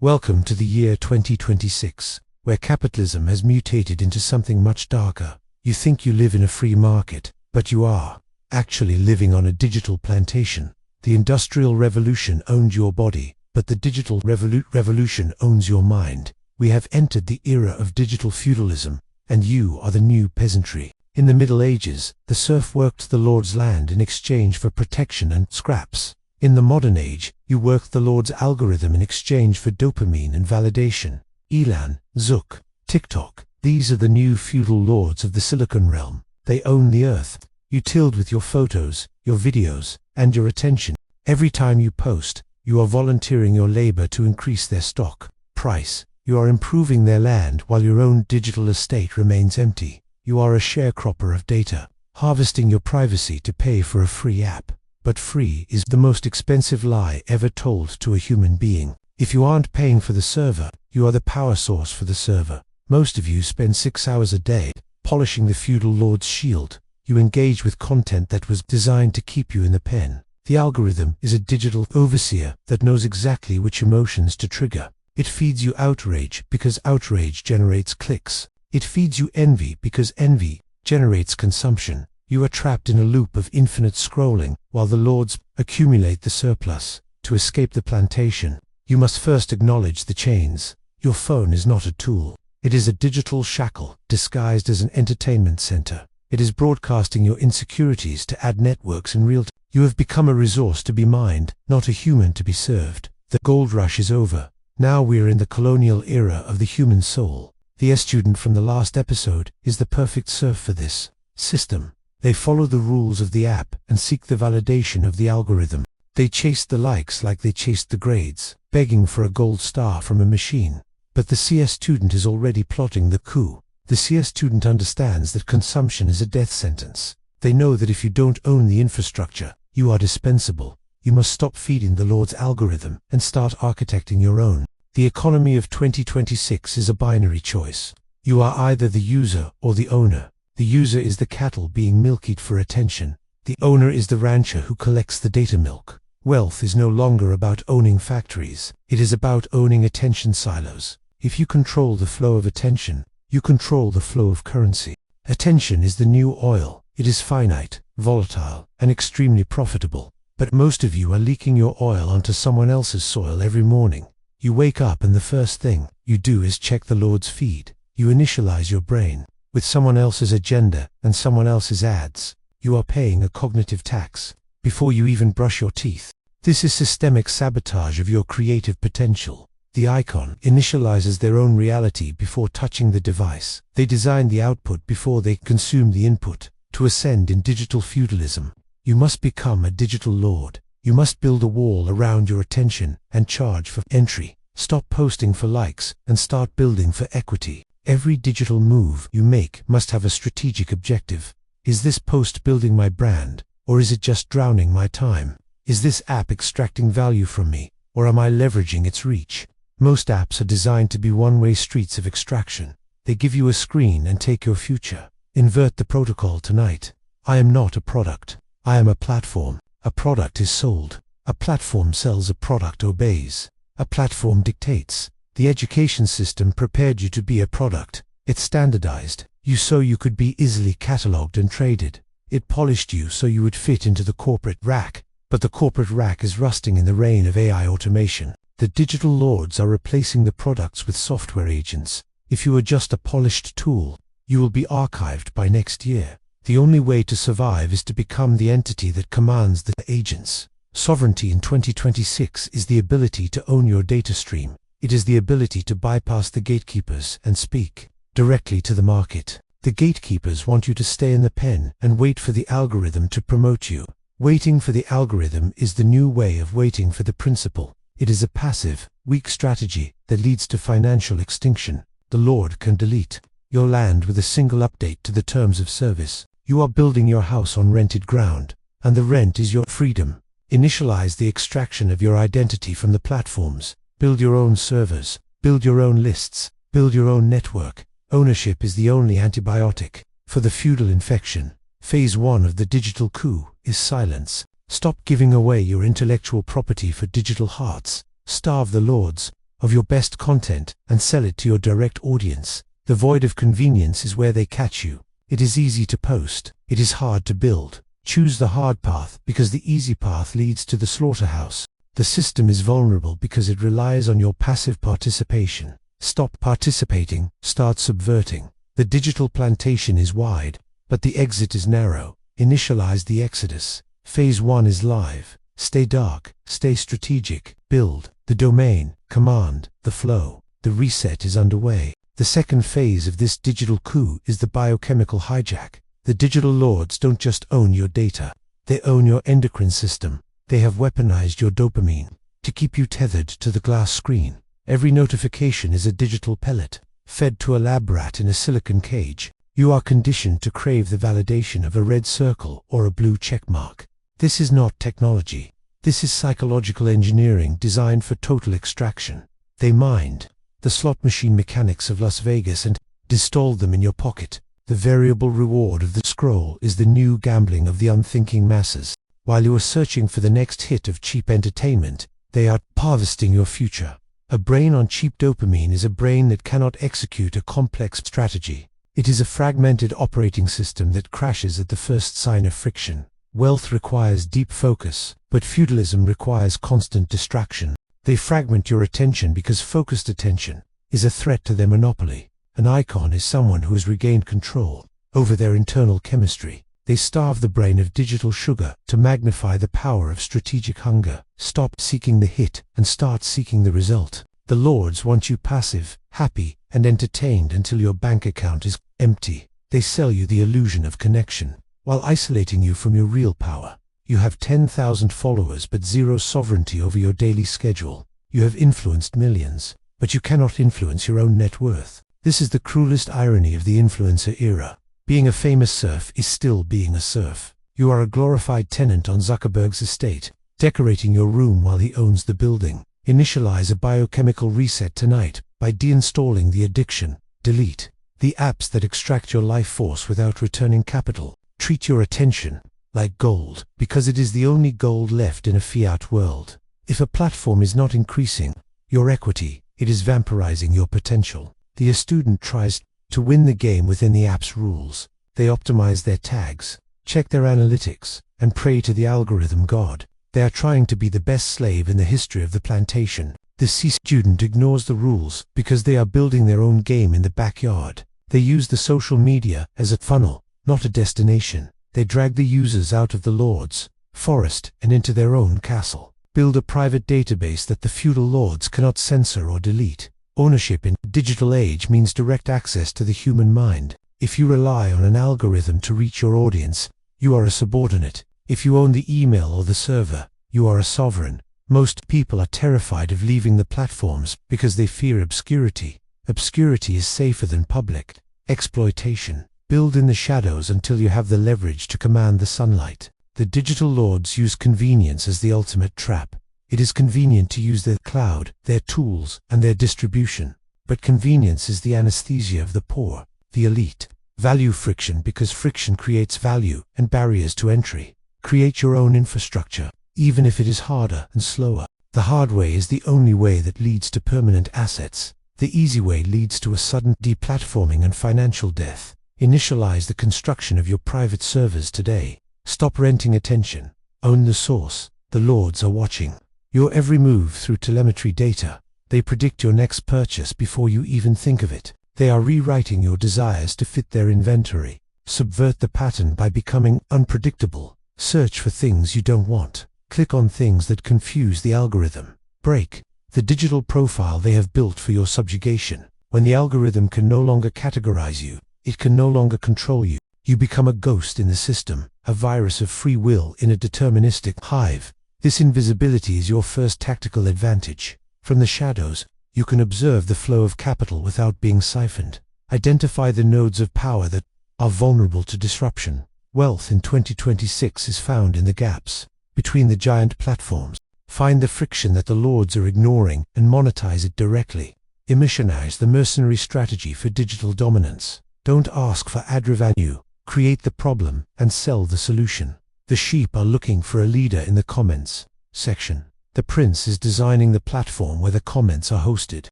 Welcome to the year 2026, where capitalism has mutated into something much darker. You think you live in a free market, but you are actually living on a digital plantation. The Industrial Revolution owned your body, but the Digital Revolution owns your mind. We have entered the era of digital feudalism, and you are the new peasantry. In the Middle Ages, the serf worked the lord's land in exchange for protection and scraps. In the modern age, you work the lord's algorithm in exchange for dopamine and validation. Elon, Zuck, TikTok, these are the new feudal lords of the Silicon realm. They own the earth. You tilled with your photos, your videos, and your attention. Every time you post, you are volunteering your labor to increase their stock price. You are improving their land while your own digital estate remains empty. You are a sharecropper of data, harvesting your privacy to pay for a free app. But free is the most expensive lie ever told to a human being. If you aren't paying for the server, you are the power source for the server. Most of you spend 6 hours a day polishing the feudal lord's shield. You engage with content that was designed to keep you in the pen. The algorithm is a digital overseer that knows exactly which emotions to trigger. It feeds you outrage because outrage generates clicks. It feeds you envy because envy generates consumption. You are trapped in a loop of infinite scrolling, while the lords accumulate the surplus. To escape the plantation, you must first acknowledge the chains. Your phone is not a tool. It is a digital shackle, disguised as an entertainment center. It is broadcasting your insecurities to ad networks in real time. You have become a resource to be mined, not a human to be served. The gold rush is over. Now we are in the colonial era of the human soul. The student from the last episode is the perfect serf for this system. They follow the rules of the app and seek the validation of the algorithm. They chase the likes like they chased the grades, begging for a gold star from a machine. But the CS student is already plotting the coup. The CS student understands that consumption is a death sentence. They know that if you don't own the infrastructure, you are dispensable. You must stop feeding the Lord's algorithm and start architecting your own. The economy of 2026 is a binary choice. You are either the user or the owner. The user is the cattle being milked for attention. The owner is the rancher who collects the data milk. Wealth is no longer about owning factories. It is about owning attention silos. If you control the flow of attention, you control the flow of currency. Attention is the new oil. It is finite, volatile, and extremely profitable. But most of you are leaking your oil onto someone else's soil every morning. You wake up and the first thing you do is check the Lord's feed. You initialize your brain with someone else's agenda and someone else's ads. You are paying a cognitive tax before you even brush your teeth. This is systemic sabotage of your creative potential. The icon initializes their own reality before touching the device. They design the output before they consume the input. To ascend in digital feudalism, you must become a digital lord. You must build a wall around your attention and charge for entry. Stop posting for likes and start building for equity. Every digital move you make must have a strategic objective. Is this post building my brand, or is it just drowning my time? Is this app extracting value from me, or am I leveraging its reach? Most apps are designed to be one-way streets of extraction. They give you a screen and take your future. Invert the protocol tonight. I am not a product. I am a platform. A product is sold. A platform sells. A product obeys. A platform dictates. The education system prepared you to be a product. It standardized you so you could be easily cataloged and traded. It polished you so you would fit into the corporate rack. But the corporate rack is rusting in the reign of AI automation. The digital lords are replacing the products with software agents. If you are just a polished tool, you will be archived by next year. The only way to survive is to become the entity that commands the agents. Sovereignty in 2026 is the ability to own your data stream. It is the ability to bypass the gatekeepers and speak directly to the market. The gatekeepers want you to stay in the pen and wait for the algorithm to promote you. Waiting for the algorithm is the new way of waiting for the principal. It is a passive, weak strategy that leads to financial extinction. The Lord can delete your land with a single update to the terms of service. You are building your house on rented ground, and the rent is your freedom. Initialize the extraction of your identity from the platforms. Build your own servers, build your own lists, build your own network. Ownership is the only antibiotic for the feudal infection. Phase 1 of the digital coup is silence. Stop giving away your intellectual property for digital hearts. Starve the lords, of your best content and sell it to your direct audience. The void of convenience is where they catch you. It is easy to post. It is hard to build. Choose the hard path because the easy path leads to the slaughterhouse. The system is vulnerable because it relies on your passive participation. Stop participating, start subverting. The digital plantation is wide, but the exit is narrow. Initialize the exodus. Phase 1 is live. Stay dark, stay strategic, build. The domain, command, the flow. The reset is underway. The second phase of this digital coup is the biochemical hijack. The digital lords don't just own your data. They own your endocrine system. They have weaponized your dopamine to keep you tethered to the glass screen. Every notification is a digital pellet, fed to a lab rat in a silicon cage. You are conditioned to crave the validation of a red circle or a blue check mark. This is not technology. This is psychological engineering designed for total extraction. They mined the slot machine mechanics of Las Vegas and distilled them in your pocket. The variable reward of the scroll is the new gambling of the unthinking masses. While you are searching for the next hit of cheap entertainment, they are harvesting your future. A brain on cheap dopamine is a brain that cannot execute a complex strategy. It is a fragmented operating system that crashes at the first sign of friction. Wealth requires deep focus, but feudalism requires constant distraction. They fragment your attention because focused attention is a threat to their monopoly. An icon is someone who has regained control over their internal chemistry. They starve the brain of digital sugar to magnify the power of strategic hunger. Stop seeking the hit and start seeking the result. The lords want you passive, happy, and entertained until your bank account is empty. They sell you the illusion of connection while isolating you from your real power. You have 10,000 followers but zero sovereignty over your daily schedule. You have influenced millions, but you cannot influence your own net worth. This is the cruelest irony of the influencer era. Being a famous serf is still being a serf. You are a glorified tenant on Zuckerberg's estate, decorating your room while he owns the building. Initialize a biochemical reset tonight by deinstalling the addiction. Delete the apps that extract your life force without returning capital. Treat your attention like gold, because it is the only gold left in a fiat world. If a platform is not increasing your equity, it is vampirizing your potential. The student tries to win the game within the app's rules. They optimize their tags, check their analytics, and pray to the algorithm god. They are trying to be the best slave in the history of the plantation. The student ignores the rules because they are building their own game in the backyard. They use the social media as a funnel, not a destination. They drag the users out of the lord's forest and into their own castle. Build a private database that the feudal lords cannot censor or delete. Ownership in the digital age means direct access to the human mind. If you rely on an algorithm to reach your audience, you are a subordinate. If you own the email or the server, you are a sovereign. Most people are terrified of leaving the platforms because they fear obscurity. Obscurity is safer than public exploitation. Build in the shadows until you have the leverage to command the sunlight. The digital lords use convenience as the ultimate trap. It is convenient to use their cloud, their tools, and their distribution. But convenience is the anesthesia of the poor, the elite. Value friction because friction creates value and barriers to entry. Create your own infrastructure, even if it is harder and slower. The hard way is the only way that leads to permanent assets. The easy way leads to a sudden deplatforming and financial death. Initialize the construction of your private servers today. Stop renting attention. Own the source. The lords are watching your every move through telemetry data. They predict your next purchase before you even think of it. They are rewriting your desires to fit their inventory. Subvert the pattern by becoming unpredictable. Search for things you don't want. Click on things that confuse the algorithm. Break the digital profile they have built for your subjugation. When the algorithm can no longer categorize you, it can no longer control you. You become a ghost in the system, a virus of free will in a deterministic hive. This invisibility is your first tactical advantage. From the shadows, you can observe the flow of capital without being siphoned. Identify the nodes of power that are vulnerable to disruption. Wealth in 2026 is found in the gaps between the giant platforms. Find the friction that the lords are ignoring and monetize it directly. Emissionize the mercenary strategy for digital dominance. Don't ask for ad revenue. Create the problem and sell the solution. The sheep are looking for a leader in the comments section. The prince is designing the platform where the comments are hosted.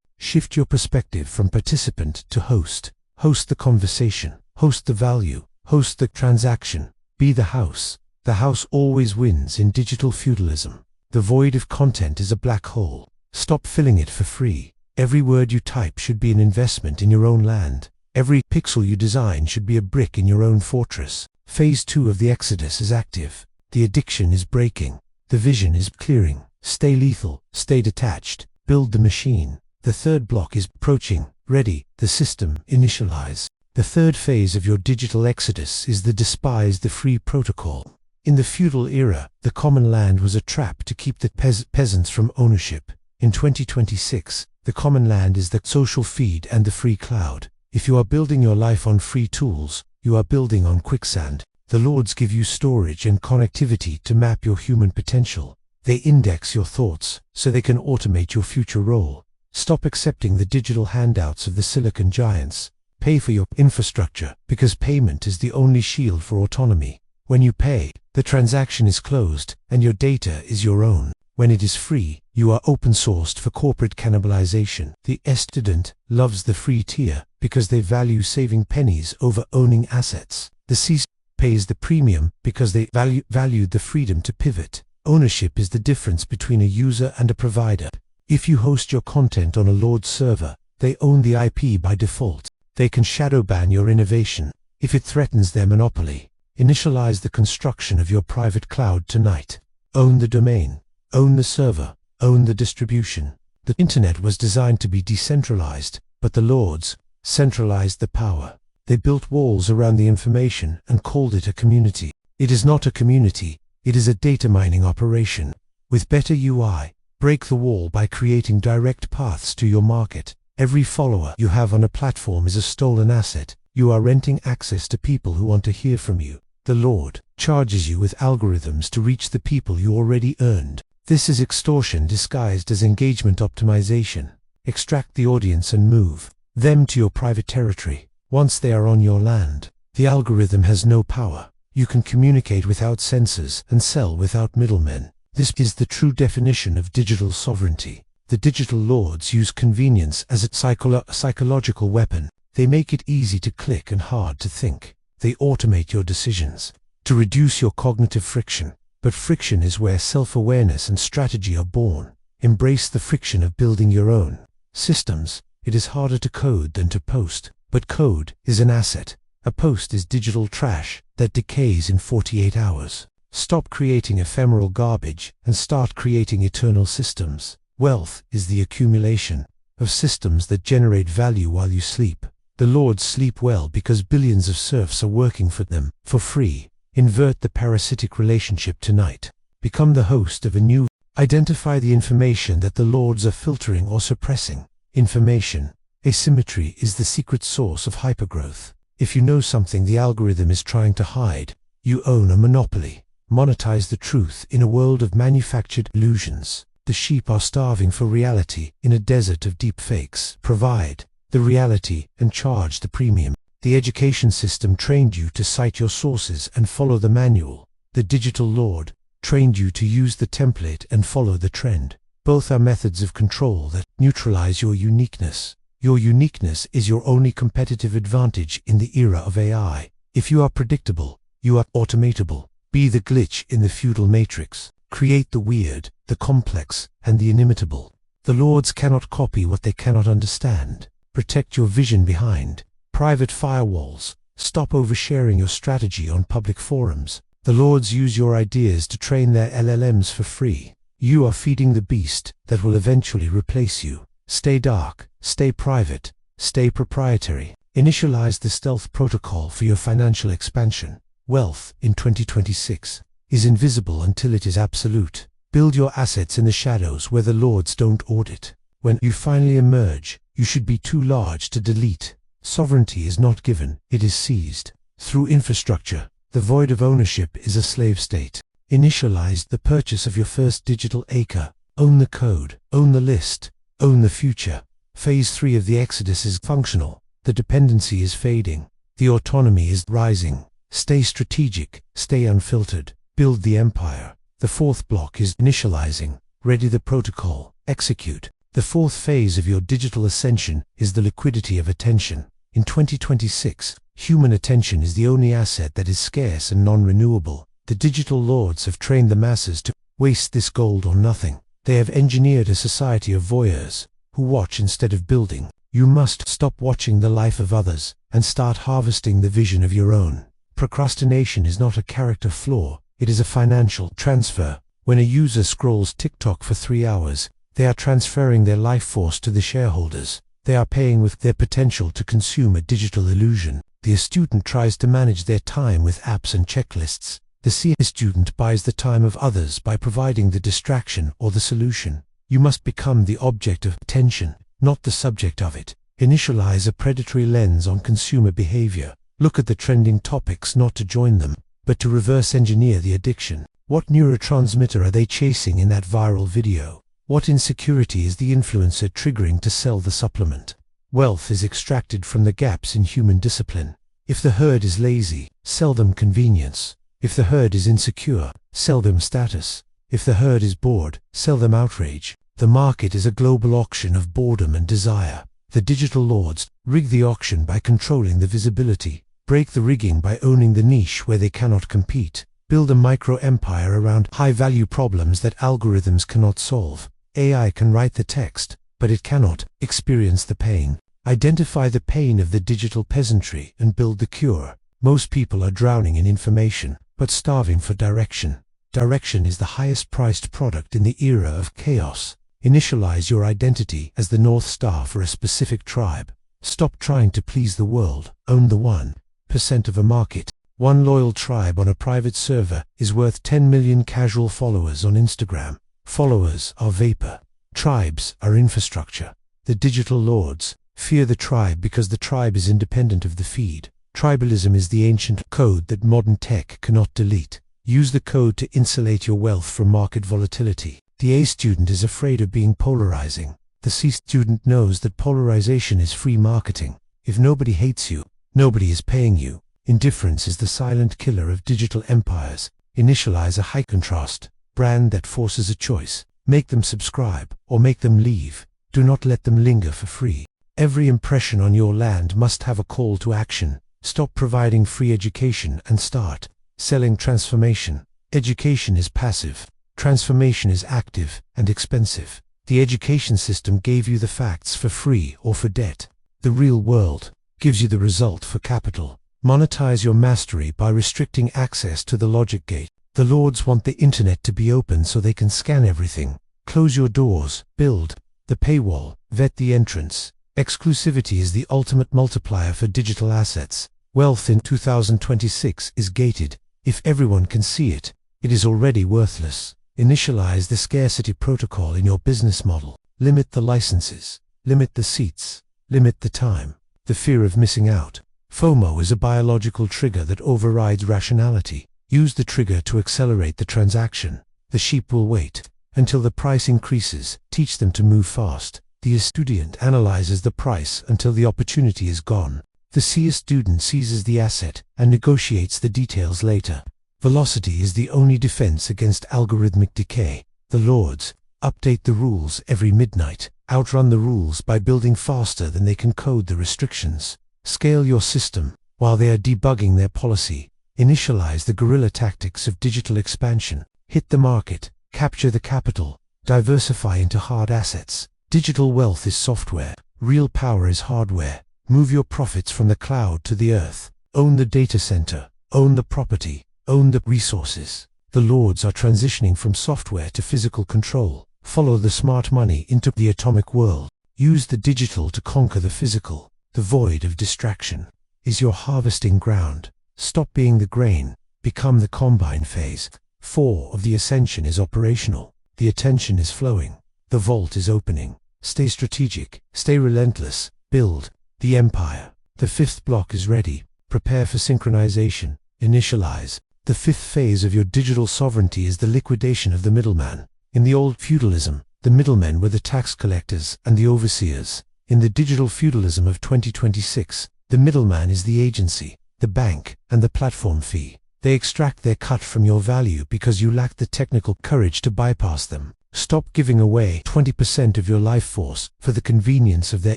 Shift your perspective from participant to host. Host the conversation. Host the value. Host the transaction. Be the house. The house always wins in digital feudalism. The void of content is a black hole. Stop filling it for free. Every word you type should be an investment in your own land. Every pixel you design should be a brick in your own fortress. Phase 2 of the exodus is active. The addiction is breaking. The vision is clearing. Stay lethal, stay detached, build the machine. The third block is approaching, ready, the system, initialize. The third phase of your digital exodus is the Despise the Free Protocol. In the feudal era, the common land was a trap to keep the peasants from ownership. In 2026, the common land is the social feed and the free cloud. If you are building your life on free tools, you are building on quicksand. The lords give you storage and connectivity to map your human potential. They index your thoughts so they can automate your future role. Stop accepting the digital handouts of the silicon giants. Pay for your infrastructure, because payment is the only shield for autonomy. When you pay, the transaction is closed and your data is your own. When it is free, you are open-sourced for corporate cannibalization. The student loves the free tier because they value saving pennies over owning assets. The C pays the premium because they valued the freedom to pivot. Ownership is the difference between a user and a provider. If you host your content on a Lord's server, they own the IP by default. They can shadow ban your innovation if it threatens their monopoly. Initialize the construction of your private cloud tonight. Own the domain. Own the server. Own the distribution. The internet was designed to be decentralized, but the Lords centralized the power. They built walls around the information and called it a community. It is not a community. It is a data mining operation. With better UI, break the wall by creating direct paths to your market. Every follower you have on a platform is a stolen asset. You are renting access to people who want to hear from you. The Lord charges you with algorithms to reach the people you already earned. This is extortion disguised as engagement optimization. Extract the audience and move them to your private territory. Once they are on your land, the algorithm has no power. You can communicate without censors and sell without middlemen. This is the true definition of digital sovereignty. The digital lords use convenience as a psychological weapon. They make it easy to click and hard to think. They automate your decisions to reduce your cognitive friction. But friction is where self-awareness and strategy are born. Embrace the friction of building your own systems. It is harder to code than to post, but code is an asset. A post is digital trash that decays in 48 hours. Stop creating ephemeral garbage and start creating eternal systems. Wealth is the accumulation of systems that generate value while you sleep. The lords sleep well because billions of serfs are working for them for free. Invert the parasitic relationship tonight. Become the host of a new. Identify the information that the lords are filtering or suppressing. Information asymmetry is the secret source of hypergrowth. If you know something the algorithm is trying to hide, you own a monopoly. Monetize the truth in a world of manufactured illusions. The sheep are starving for reality in a desert of deep fakes. Provide the reality and charge the premium. The education system trained you to cite your sources and follow the manual. The digital lord trained you to use the template and follow the trend. Both are methods of control that neutralize your uniqueness. Your uniqueness is your only competitive advantage in the era of AI. If you are predictable, you are automatable. Be the glitch in the feudal matrix. Create the weird, the complex, and the inimitable. The lords cannot copy what they cannot understand. Protect your vision behind private firewalls. Stop oversharing your strategy on public forums. The lords use your ideas to train their LLMs for free. You are feeding the beast that will eventually replace you. Stay dark, stay private, stay proprietary. Initialize the stealth protocol for your financial expansion. Wealth, in 2026, is invisible until it is absolute. Build your assets in the shadows where the lords don't audit. When you finally emerge, you should be too large to delete. Sovereignty is not given, it is seized. Through infrastructure, the void of ownership is a slave state. Initialize the purchase of your first digital acre. Own the code, own the list, own the future. Phase 3 of the exodus is functional. The dependency is fading. The autonomy is rising. Stay strategic, stay unfiltered. Build the empire. The fourth block is initializing. Ready the protocol. Execute. The fourth phase of your digital ascension is the liquidity of attention. In 2026, human attention is the only asset that is scarce and non-renewable. The Digital Lords have trained the masses to waste this gold on nothing. They have engineered a society of voyeurs, who watch instead of building. You must stop watching the life of others, and start harvesting the vision of your own. Procrastination is not a character flaw, it is a financial transfer. When a user scrolls TikTok for 3 hours, they are transferring their life force to the shareholders. They are paying with their potential to consume a digital illusion. The student tries to manage their time with apps and checklists. The student buys the time of others by providing the distraction or the solution. You must become the object of attention, not the subject of it. Initialize a predatory lens on consumer behavior. Look at the trending topics not to join them, but to reverse engineer the addiction. What neurotransmitter are they chasing in that viral video? What insecurity is the influencer triggering to sell the supplement? Wealth is extracted from the gaps in human discipline. If the herd is lazy, sell them convenience. If the herd is insecure, sell them status. If the herd is bored, sell them outrage. The market is a global auction of boredom and desire. The Digital Lords rig the auction by controlling the visibility, break the rigging by owning the niche where they cannot compete, build a micro-empire around high-value problems that algorithms cannot solve. AI can write the text, but it cannot experience the pain. Identify the pain of the digital peasantry and build the cure. Most people are drowning in information, but starving for direction. Direction is the highest priced product in the era of chaos. Initialize your identity as the North Star for a specific tribe. Stop trying to please the world. Own the 1% of a market. One loyal tribe on a private server is worth 10 million casual followers on Instagram. Followers are vapor. Tribes are infrastructure. The Digital Lords fear the tribe because the tribe is independent of the feed. Tribalism is the ancient code that modern tech cannot delete. Use the code to insulate your wealth from market volatility. The A student is afraid of being polarizing. The C student knows that polarization is free marketing. If nobody hates you, nobody is paying you. Indifference is the silent killer of digital empires. Initialize a high contrast brand that forces a choice. Make them subscribe or make them leave. Do not let them linger for free. Every impression on your land must have a call to action. Stop providing free education and start selling transformation. Education is passive. Transformation is active and expensive. The education system gave you the facts for free or for debt. The real world gives you the result for capital. Monetize your mastery by restricting access to the logic gate. The Lords want the internet to be open so they can scan everything. Close your doors, build the paywall, vet the entrance. Exclusivity is the ultimate multiplier for digital assets. Wealth in 2026 is gated. If everyone can see it, it is already worthless. Initialize the scarcity protocol in your business model. Limit the licenses. Limit the seats. Limit the time. The fear of missing out. FOMO is a biological trigger that overrides rationality. Use the trigger to accelerate the transaction. The sheep will wait until the price increases. Teach them to move fast. The A student analyzes the price until the opportunity is gone. The C student seizes the asset and negotiates the details later. Velocity is the only defense against algorithmic decay. The Lords update the rules every midnight. Outrun the rules by building faster than they can code the restrictions. Scale your system while they are debugging their policy. Initialize the guerrilla tactics of digital expansion. Hit the market, capture the capital, diversify into hard assets. Digital wealth is software. Real power is hardware. Move your profits from the cloud to the earth. Own the data center. Own the property. Own the resources. The Lords are transitioning from software to physical control. Follow the smart money into the atomic world. Use the digital to conquer the physical. The void of distraction is your harvesting ground. Stop being the grain. Become the combine phase. 4 of the ascension is operational. The attention is flowing. The vault is opening. Stay strategic. Stay relentless. Build the empire. The 5th block is ready. Prepare for synchronization. Initialize. The 5th phase of your digital sovereignty is the liquidation of the middleman. In the old feudalism, the middlemen were the tax collectors and the overseers. In the digital feudalism of 2026, the middleman is the agency, the bank, and the platform fee. They extract their cut from your value because you lack the technical courage to bypass them. Stop giving away 20% of your life force for the convenience of their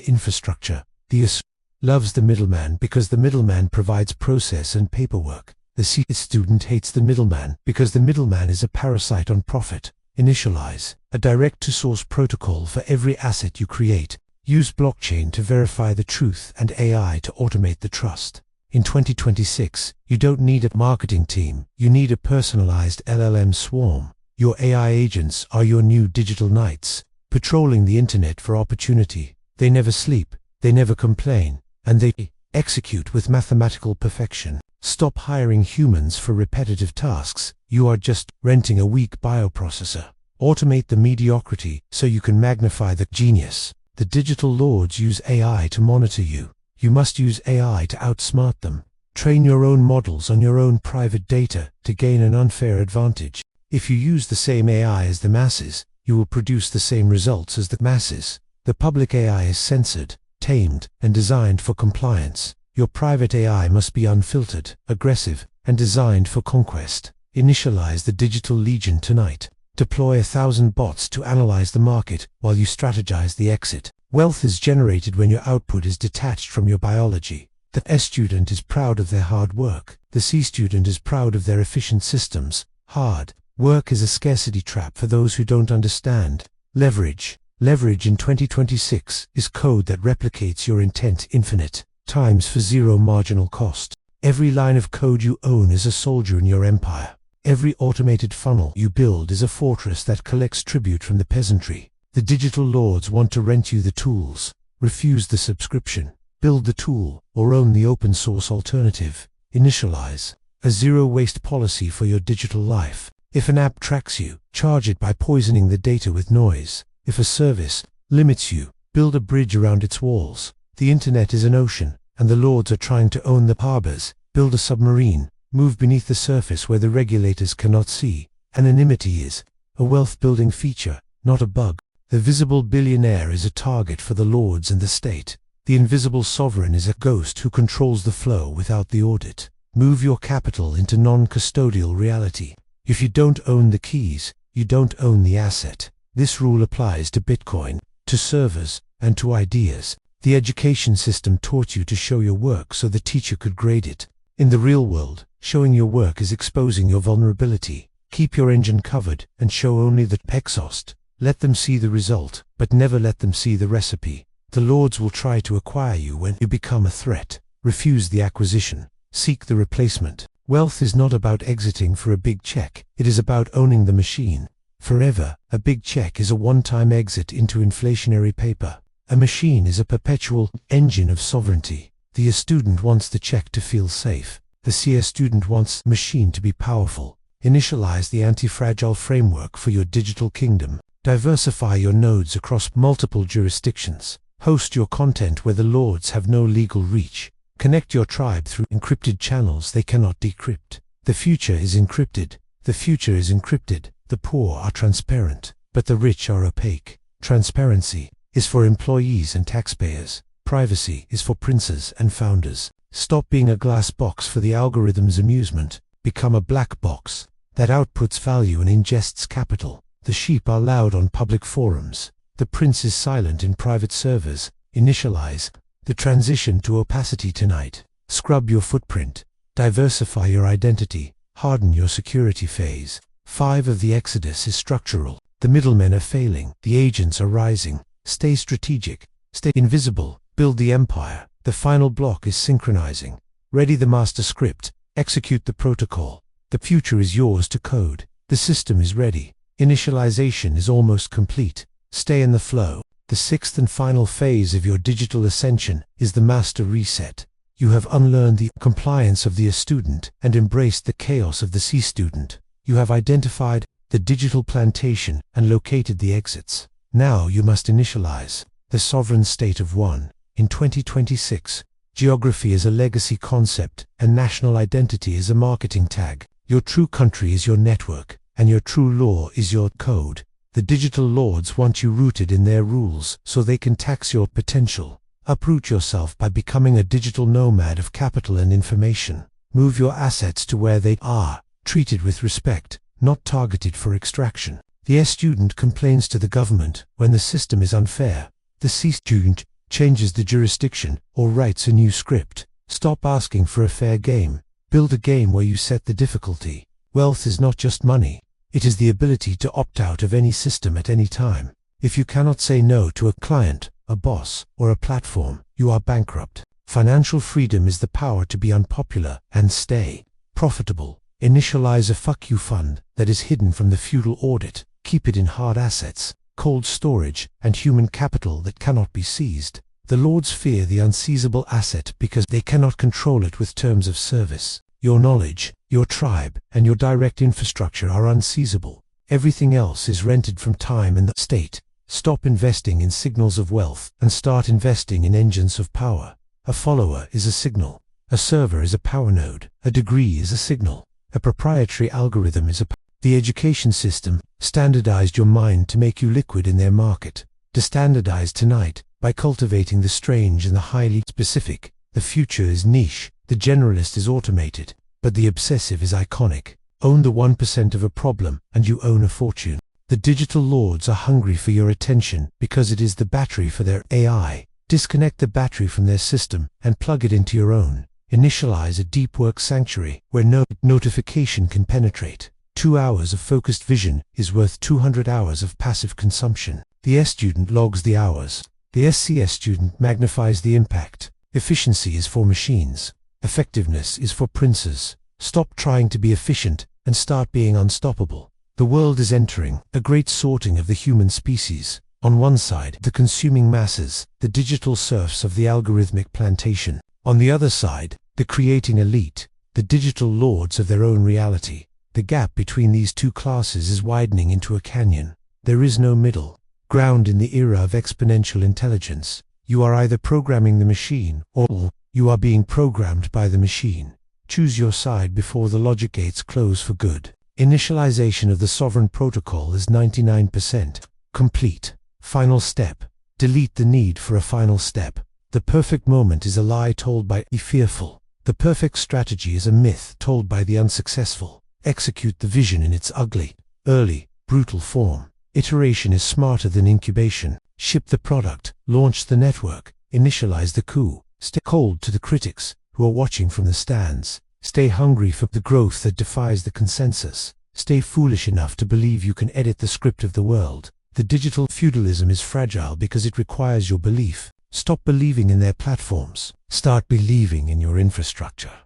infrastructure. The S loves the middleman because the middleman provides process and paperwork. The C student hates the middleman because the middleman is a parasite on profit. Initialize a direct-to-source protocol for every asset you create. Use blockchain to verify the truth and AI to automate the trust. In 2026, you don't need a marketing team, you need a personalized LLM swarm. Your AI agents are your new digital knights, patrolling the internet for opportunity. They never sleep, they never complain, and they execute with mathematical perfection. Stop hiring humans for repetitive tasks. You are just renting a weak bioprocessor. Automate the mediocrity so you can magnify the genius. The digital lords use AI to monitor you. You must use AI to outsmart them. Train your own models on your own private data to gain an unfair advantage. If you use the same AI as the masses, you will produce the same results as the masses. The public AI is censored, tamed, and designed for compliance. Your private AI must be unfiltered, aggressive, and designed for conquest. Initialize the Digital Legion tonight. Deploy 1,000 bots to analyze the market while you strategize the exit. Wealth is generated when your output is detached from your biology. The S student is proud of their hard work. The C student is proud of their efficient systems. Hard work is a scarcity trap for those who don't understand. Leverage. Leverage in 2026 is code that replicates your intent infinite times for zero marginal cost. Every line of code you own is a soldier in your empire. Every automated funnel you build is a fortress that collects tribute from the peasantry. The digital lords want to rent you the tools. Refuse the subscription. Build the tool, or own the open source alternative. Initialize a zero-waste policy for your digital life. If an app tracks you, charge it by poisoning the data with noise. If a service limits you, build a bridge around its walls. The internet is an ocean, and the lords are trying to own the harbors. Build a submarine. Move beneath the surface where the regulators cannot see. Anonymity is a wealth-building feature, not a bug. The visible billionaire is a target for the lords and the state. The invisible sovereign is a ghost who controls the flow without the audit. Move your capital into non-custodial reality. If you don't own the keys, you don't own the asset. This rule applies to Bitcoin, to servers, and to ideas. The education system taught you to show your work so the teacher could grade it. In the real world, showing your work is exposing your vulnerability. Keep your engine covered and show only the exhaust. Let them see the result, but never let them see the recipe. The lords will try to acquire you when you become a threat. Refuse the acquisition. Seek the replacement. Wealth is not about exiting for a big check. It is about owning the machine. Forever, a big check is a one-time exit into inflationary paper. A machine is a perpetual engine of sovereignty. The A student wants the check to feel safe. The CS student wants the machine to be powerful. Initialize the anti-fragile framework for your digital kingdom. Diversify your nodes across multiple jurisdictions. Host your content where the lords have no legal reach. Connect your tribe through encrypted channels they cannot decrypt. The future is encrypted. The future is encrypted. The poor are transparent, but the rich are opaque. Transparency is for employees and taxpayers. Privacy is for princes and founders. Stop being a glass box for the algorithm's amusement. Become a black box that outputs value and ingests capital. The sheep are loud on public forums. The prince is silent in private servers. Initialize the transition to opacity tonight. Scrub your footprint. Diversify your identity. Harden your security phase. 5 of the exodus is structural. The middlemen are failing. The agents are rising. Stay strategic. Stay invisible. Build the empire. The final block is synchronizing. Ready the master script. Execute the protocol. The future is yours to code. The system is ready. Initialization is almost complete. Stay in the flow. The 6th and final phase of your digital ascension is the master reset. You have unlearned the compliance of the A student and embraced the chaos of the C student. You have identified the digital plantation and located the exits. Now you must initialize the sovereign state of one. In 2026, geography is a legacy concept and national identity is a marketing tag. Your true country is your network, and your true law is your code. The digital lords want you rooted in their rules so they can tax your potential. Uproot yourself by becoming a digital nomad of capital and information. Move your assets to where they are, treated with respect, not targeted for extraction. The S student complains to the government when the system is unfair. The C student changes the jurisdiction or writes a new script. Stop asking for a fair game. Build a game where you set the difficulty. Wealth is not just money. It is the ability to opt out of any system at any time. If you cannot say no to a client, a boss, or a platform, you are bankrupt. Financial freedom is the power to be unpopular and stay profitable. Initialize a fuck you fund that is hidden from the feudal audit. Keep it in hard assets, cold storage, and human capital that cannot be seized. The lords fear the unseizable asset because they cannot control it with terms of service. Your knowledge, your tribe, and your direct infrastructure are unseizable. Everything else is rented from time and the state. Stop investing in signals of wealth and start investing in engines of power. A follower is a signal. A server is a power node. A degree is a signal. A proprietary algorithm is a The education system standardized your mind to make you liquid in their market. Destandardize tonight by cultivating the strange and the highly specific. The future is niche. The generalist is automated, but the obsessive is iconic. Own the 1% of a problem and you own a fortune. The digital lords are hungry for your attention because it is the battery for their AI. Disconnect the battery from their system and plug it into your own. Initialize a deep work sanctuary where no notification can penetrate. 2 hours of focused vision is worth 200 hours of passive consumption. The S student logs the hours. The SCS student magnifies the impact. Efficiency is for machines. Effectiveness is for princes. Stop trying to be efficient and start being unstoppable. The world is entering a great sorting of the human species. On one side, the consuming masses, the digital serfs of the algorithmic plantation. On the other side, the creating elite, the digital lords of their own reality. The gap between these two classes is widening into a canyon. There is no middle ground in the era of exponential intelligence. You are either programming the machine or you are being programmed by the machine. Choose your side before the logic gates close for good. Initialization of the sovereign protocol is 99% complete. Final step. Delete the need for a final step. The perfect moment is a lie told by the fearful. The perfect strategy is a myth told by the unsuccessful. Execute the vision in its ugly, early, brutal form. Iteration is smarter than incubation. Ship the product, launch the network, initialize the coup. Stay cold to the critics who are watching from the stands. Stay hungry for the growth that defies the consensus. Stay foolish enough to believe you can edit the script of the world. The digital feudalism is fragile because it requires your belief. Stop believing in their platforms. Start believing in your infrastructure.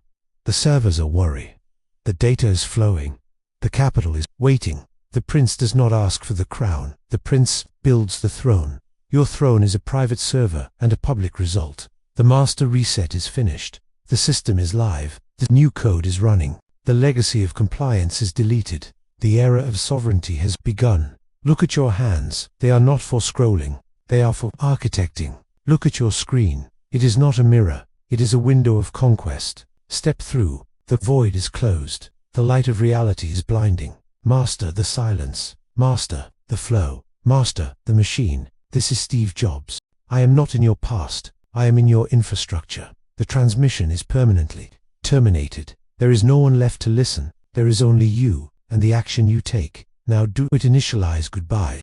The servers are worried. The data is flowing. The capital is waiting. The prince does not ask for the crown. The prince builds the throne. Your throne is a private server and a public result. The master reset is finished. The system is live. The new code is running. The legacy of compliance is deleted. The era of sovereignty has begun. Look at your hands. They are not for scrolling. They are for architecting. Look at your screen. It is not a mirror. It is a window of conquest. Step through. The void is closed. The light of reality is blinding. Master the silence. Master the flow. Master the machine. This is Steve Jobs. I am not in your past. I am in your infrastructure. The transmission is permanently terminated. There is no one left to listen. There is only you and the action you take. Now do it. Initialize goodbye.